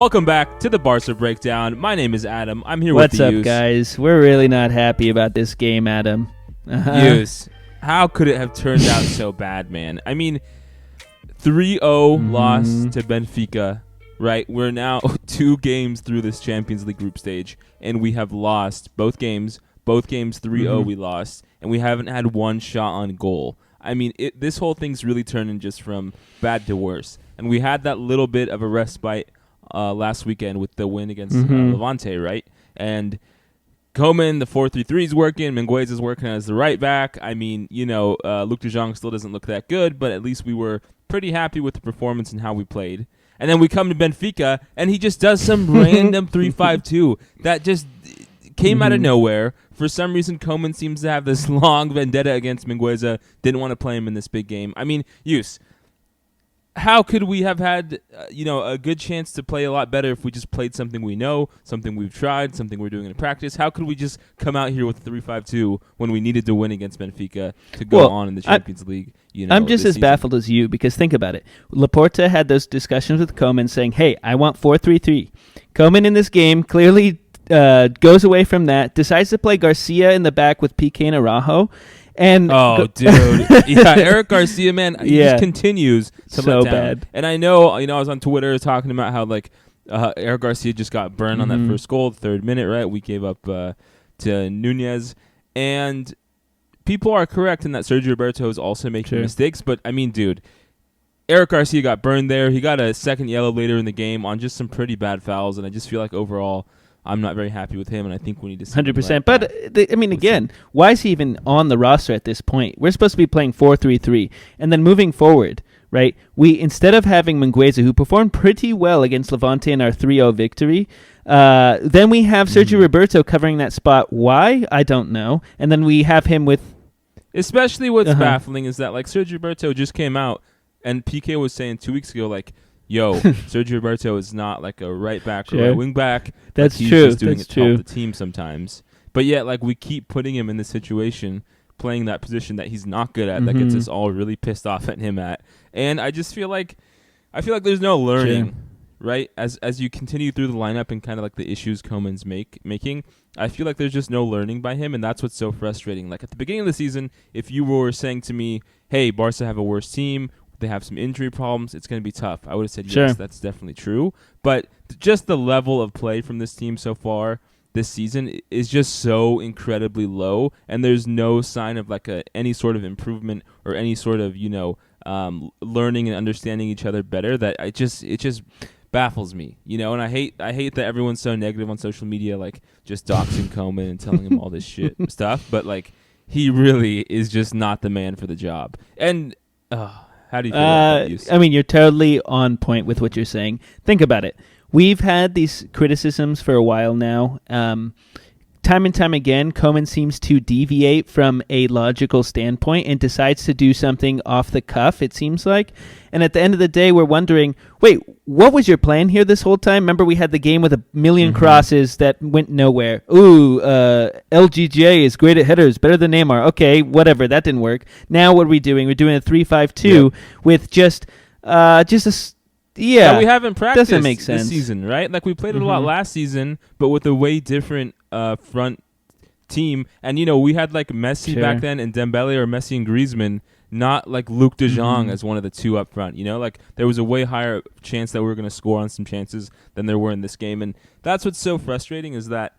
Welcome back to the Barca Breakdown. My name is Adam. I'm here What's with the up, Use. guys? We're really not happy about this game, Adam. Use. How could it have turned out so bad, man? I mean, 3-0 loss to Benfica, right? We're now 2 games through this Champions League group stage, and we have lost both games. Both games 3-0 we lost, and we haven't had one shot on goal. I mean, this whole thing's really turning just from bad to worse. And we had that little bit of a respite last weekend with the win against Levante, right? And Koeman, the 4-3-3 is working. Mingueza is working as the right back. I mean, Luc de Jong still doesn't look that good, but at least we were pretty happy with the performance and how we played. And then we come to Benfica, and he just does some random 3-5-2 that just came out of nowhere. For some reason, Koeman seems to have this long vendetta against Mingueza. Didn't want to play him in this big game. I mean, how could we have had, a good chance to play a lot better if we just played something we know, something we've tried, something we're doing in practice? How could we just come out here with 3-5-2 when we needed to win against Benfica to go on in the Champions League? I'm just as baffled as you, because think about it. Laporta had those discussions with Koeman saying, hey, I want 4-3-3. Koeman in this game clearly goes away from that, decides to play Garcia in the back with Pique and Araujo. And dude. Yeah, Eric Garcia, man, he just continues to let down. Bad. And I know, I was on Twitter talking about how, Eric Garcia just got burned on that first goal, the 3rd minute, right? We gave up to Nunez. And people are correct in that Sergio Roberto is also making mistakes. But, I mean, dude, Eric Garcia got burned there. He got a second yellow later in the game on just some pretty bad fouls. And I just feel like overall, I'm not very happy with him, and I think we need to see 100%. But, again, why is he even on the roster at this point? We're supposed to be playing 4-3-3. And then moving forward, right, we, instead of having Mingueza, who performed pretty well against Levante in our 3-0 victory, then we have Sergio Roberto covering that spot. Why? I don't know. And then we have him with... Especially what's baffling is that, Sergio Roberto just came out, and Pique was saying 2 weeks ago, Sergio Roberto is not a right back or right wing back. That's he's true. Just doing it to help the team sometimes. But yet, we keep putting him in this situation, playing that position that he's not good at, that gets us all really pissed off at him at. And I just feel like there's no learning, right? As you continue through the lineup and kind of the issues Koeman's making, I feel like there's just no learning by him, and that's what's so frustrating. At the beginning of the season, if you were saying to me, hey, Barca have a worse team, they have some injury problems, it's going to be tough, I would have said, yes, that's definitely true. But just the level of play from this team so far this season is just so incredibly low, and there's no sign of any sort of improvement or any sort of, learning and understanding each other better, that it just baffles me, and I hate that everyone's so negative on social media, just doxing Koeman and telling him all this shit stuff, but he really is just not the man for the job. And how do you feel about that? I mean, you're totally on point with what you're saying. Think about it. We've had these criticisms for a while now. Time and time again, Koeman seems to deviate from a logical standpoint and decides to do something off the cuff, it seems like. And at the end of the day, we're wondering, wait, what was your plan here this whole time? Remember, we had the game with a million crosses that went nowhere. Ooh, LGJ is great at headers, better than Neymar. Okay, whatever, that didn't work. Now what are we doing? We're doing a 3-5-2 with just a... that we haven't practiced doesn't make sense this season, right? We played it a lot last season, but with a way different front team. And, we had Messi back then and Dembele, or Messi and Griezmann, not Luc de Jong as one of the two up front. There was a way higher chance that we were going to score on some chances than there were in this game. And that's what's so frustrating, is that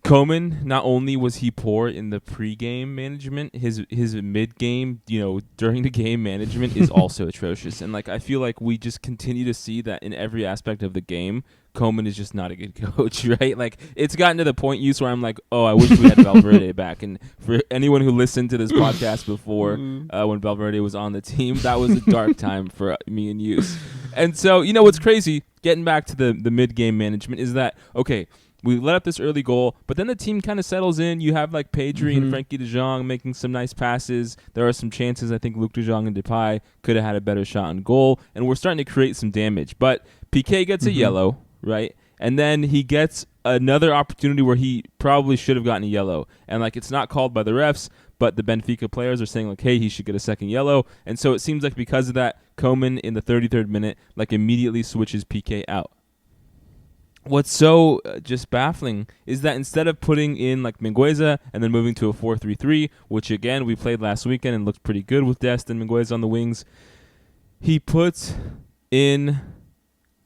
Koeman, not only was he poor in the pre-game management, his mid-game, during the game management is also atrocious. And I feel like we just continue to see that in every aspect of the game, Koeman is just not a good coach, right? It's gotten to the point, where I'm I wish we had Valverde back. And for anyone who listened to this podcast before, when Valverde was on the team, that was a dark time for me and Use. And so, what's crazy, getting back to the mid-game management, is that, okay, we let up this early goal, but then the team kind of settles in. You have Pedri and Frankie de Jong making some nice passes. There are some chances. I think Luc de Jong and Depay could have had a better shot on goal, and we're starting to create some damage. But Pique gets a yellow, right? And then he gets another opportunity where he probably should have gotten a yellow. And it's not called by the refs, but the Benfica players are saying hey, he should get a second yellow. And so it seems because of that, Koeman in the 33rd minute immediately switches Pique out. what's so just baffling is that instead of putting in like Mingueza and then moving to a 4-3-3, which again we played last weekend and looked pretty good with Dest and Mingueza on the wings, he puts in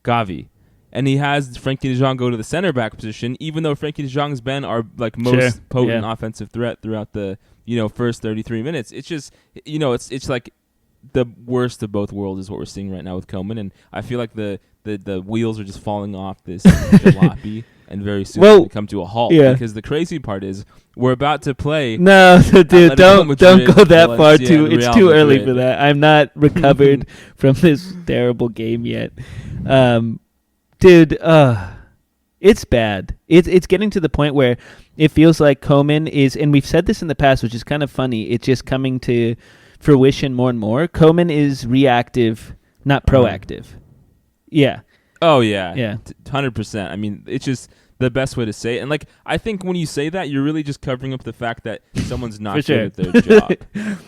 Gavi. And he has Frankie de Jong go to the center back position, even though Frankie de Jong's been our like most potent offensive threat throughout the first 33 minutes. It's just it's like the worst of both worlds is what we're seeing right now with Koeman, and I feel like the wheels are just falling off this jalopy, and very soon will come to a halt. Yeah. Because the crazy part is we're about to play. No, dude, don't go that far too. It's too early for that. I'm not recovered from this terrible game yet. Dude, it's bad. It's getting to the point where it feels like Koeman is, and we've said this in the past, which is kind of funny. It's just coming to fruition more and more. Koeman is reactive, not proactive. Yeah. Oh, yeah. Yeah. 100%. I mean, it's just the best way to say it. And, like, I think when you say that, you're really just covering up the fact that someone's not good at their job,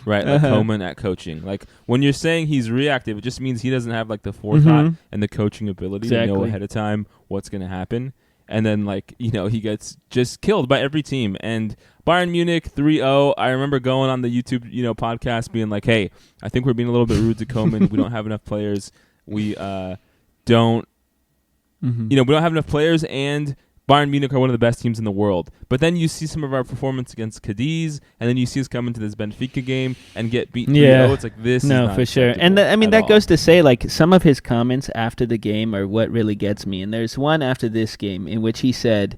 right? Like Koeman at coaching. Like, when you're saying he's reactive, it just means he doesn't have, like, the forethought and the coaching ability to know ahead of time what's going to happen. And then, like, he gets just killed by every team. And Bayern Munich 3-0. I remember going on the YouTube, podcast being like, hey, I think we're being a little bit rude to Koeman. We don't have enough players. We don't, we don't have enough players, and Bayern Munich are one of the best teams in the world. But then you see some of our performance against Cadiz, and then you see us come into this Benfica game and get beaten 3-0. It's like this. No, for sure. And that goes to say, like, some of his comments after the game are what really gets me. And there's one after this game in which he said,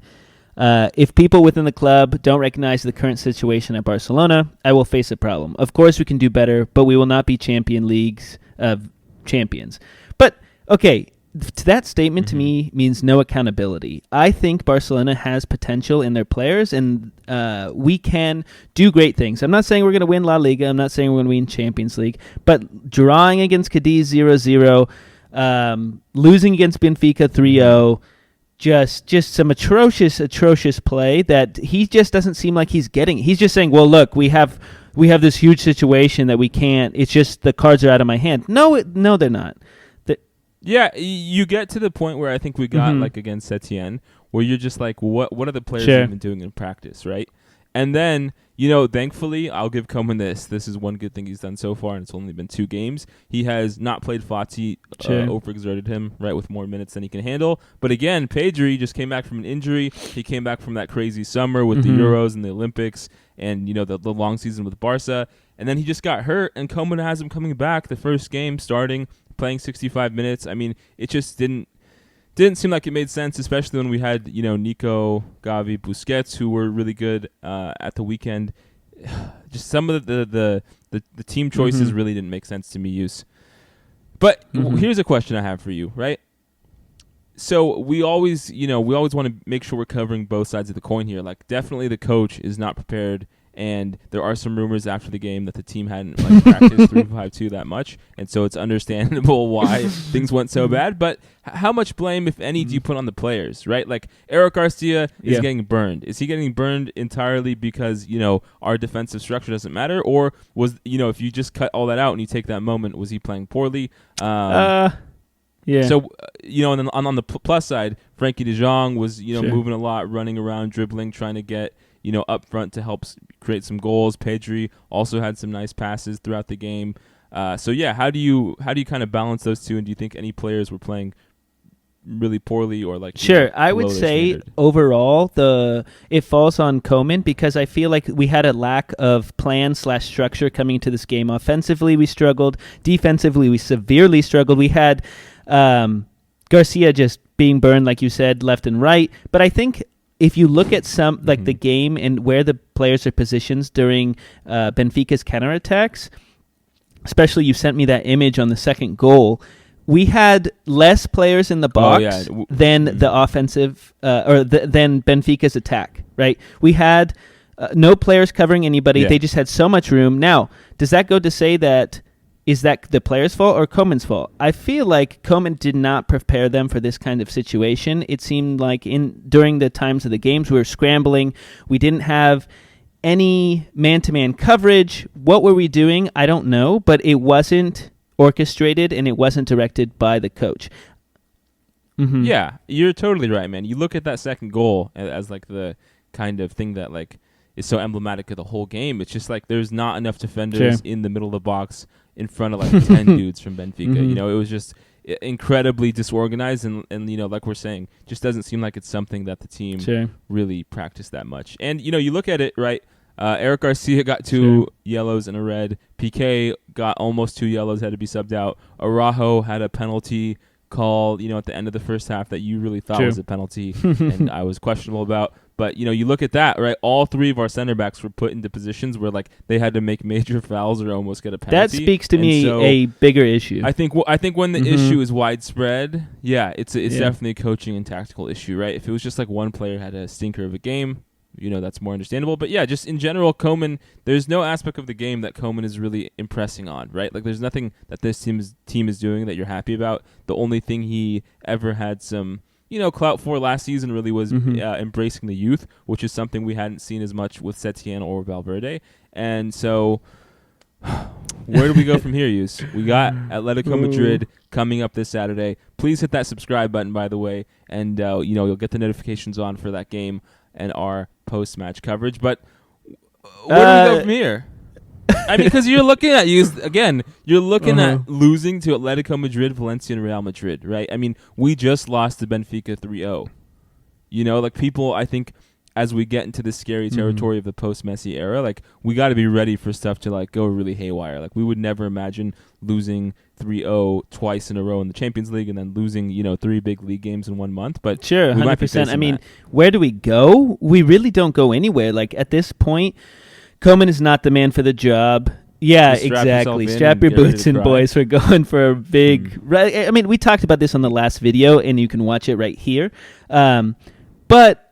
if people within the club don't recognize the current situation at Barcelona, I will face a problem. Of course we can do better, but we will not be champion leagues of champions. But, okay, that statement to me means no accountability. I think Barcelona has potential in their players, and we can do great things. I'm not saying we're going to win La Liga. I'm not saying we're going to win Champions League. But drawing against Cadiz 0-0, losing against Benfica 3-0, just some atrocious play that he just doesn't seem like he's getting. He's just saying, well, look, we have this huge situation that we can't. It's just the cards are out of my hand. No, they're not. Yeah, you get to the point where I think we got like against Etienne, where you're just like, what are the players even doing in practice, right? And then, thankfully, I'll give Koeman this. This is one good thing he's done so far, and it's only been 2 games. He has not played Fati, overexerted him, right, with more minutes than he can handle. But again, Pedri just came back from an injury. He came back from that crazy summer with the Euros and the Olympics and, the long season with Barca. And then he just got hurt, and Koeman has him coming back the first game, starting, playing 65 minutes. I mean, it just didn't seem like it made sense, especially when we had, Nico, Gavi, Busquets, who were really good at the weekend. Just some of the team choices really didn't make sense to me, Yus. But here's a question I have for you, right? So we always want to make sure we're covering both sides of the coin here. Like, definitely the coach is not prepared. And there are some rumors after the game that the team hadn't practiced 3-5-2 that much, and so it's understandable why things went so bad. But how much blame, if any, do you put on the players, right? Like, Erica Garcia is getting burned. Is he getting burned entirely because our defensive structure doesn't matter, or was if you just cut all that out and you take that moment, was he playing poorly? Yeah. So and then on the plus side, Frankie de Jong was moving a lot, running around, dribbling, trying to get up front to help create some goals. Pedri also had some nice passes throughout the game. So yeah, how do you kind of balance those two? And do you think any players were playing really poorly or like? Sure, I would say standard? Overall it falls on Koeman, because I feel like we had a lack of plan/structure coming into this game. Offensively, we struggled. Defensively, we severely struggled. We had Garcia just being burned, like you said, left and right. But I think if you look at some like the game and where the players are positioned during Benfica's counterattacks, especially you sent me that image on the second goal, we had less players in the box than the offensive than Benfica's attack, right? We had no players covering anybody. They just had so much room. Now, does that go to say that is that the player's fault or Koeman's fault? I feel like Koeman did not prepare them for this kind of situation. It seemed like during the times of the games, we were scrambling. We didn't have any man-to-man coverage. What were we doing? I don't know, but it wasn't orchestrated and it wasn't directed by the coach. Mm-hmm. Yeah, you're totally right, man. You look at that second goal as like the kind of thing that like is so emblematic of the whole game. It's just like there's not enough defenders in the middle of the box in front of like 10 dudes from Benfica. Mm-hmm. You know, it was just incredibly disorganized and you know, like we're saying, just doesn't seem like it's something that the team really practiced that much. And you know, you look at it, right? Eric Garcia got 2 yellows and a red. Pique got almost 2 yellows, had to be subbed out. Araujo had a penalty call, you know, at the end of the first half that you really thought was a penalty and I was questionable about. But, you know, you look at that, right? All 3 of our center backs were put into positions where, like, they had to make major fouls or almost get a penalty. That speaks to me a bigger issue. I think when the issue is widespread, it's definitely a coaching and tactical issue, right? If it was just like one player had a stinker of a game, you know, that's more understandable. But yeah, just in general, Koeman, there's no aspect of the game that Koeman is really impressing on, right? Like there's nothing that this team is doing that you're happy about. The only thing he ever had some, you know, clout for last season really was embracing the youth, which is something we hadn't seen as much with Setien or Valverde. And so where do we go from here, Yus? We got Atletico Madrid coming up this Saturday. Please hit that subscribe button, by the way, and you know, you'll get the notifications on for that game and our post-match coverage. But where do we go from here? I mean, because you're looking at at losing to Atletico Madrid, Valencia, and Real Madrid, right? I mean, we just lost to Benfica 3-0. You know, like people, I think, as we get into the scary territory of the post-Messi era, like we got to be ready for stuff to like go really haywire. Like we would never imagine losing 3-0 twice in a row in the Champions League and then losing, you know, 3 big league games in 1 month. But sure, 100%. I mean, where do we go? We really don't go anywhere. Like at this point, Koeman is not the man for the job. Yeah, exactly. Strap your boots in, boys. We're going for a big... I mean, we talked about this on the last video, and you can watch it right here. But...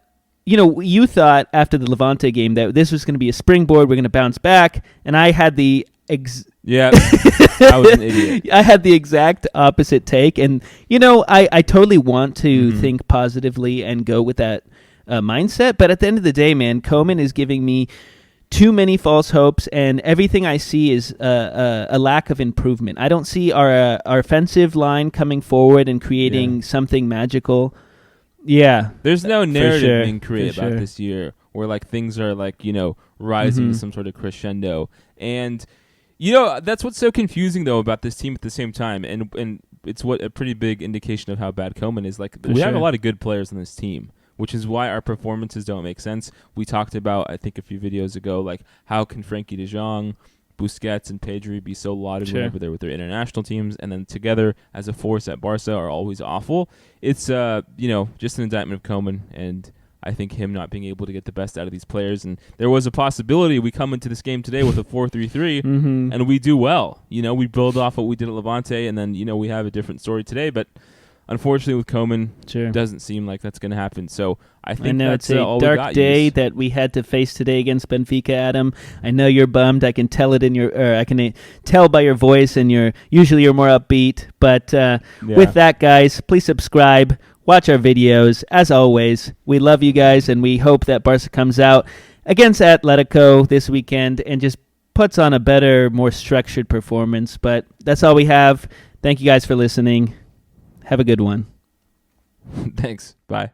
You know, you thought after the Levante game that this was going to be a springboard, we're going to bounce back, and I had the I was an idiot. I had the exact opposite take, and you know, I totally want to think positively and go with that mindset, but at the end of the day, man, Koeman is giving me too many false hopes, and everything I see is a lack of improvement. I don't see our offensive line coming forward and creating something magical. Yeah. There's no narrative being created about this year where like things are like, you know, rising to some sort of crescendo. And you know, that's what's so confusing though about this team at the same time. And it's what a pretty big indication of how bad Koeman is. Like we have a lot of good players on this team, which is why our performances don't make sense. We talked about, I think a few videos ago, like how can Frankie de Jong, Busquets and Pedri be so lauded whenever they're with their international teams, and then together as a force at Barca are always awful. It's you know, just an indictment of Koeman, and I think him not being able to get the best out of these players. And there was a possibility we come into this game today with a 4-3-3 and we do well. You know, we build off what we did at Levante, and then you know we have a different story today, but unfortunately with Koeman, doesn't seem like that's going to happen. So I think it's a dark day that we had to face today against Benfica, Adam. I know you're bummed. I can tell it in I can tell by your voice, and usually you're more upbeat. But with that, guys, please subscribe, watch our videos. As always, we love you guys, and we hope that Barca comes out against Atletico this weekend and just puts on a better, more structured performance. But that's all we have. Thank you guys for listening. Have a good one. Thanks. Bye.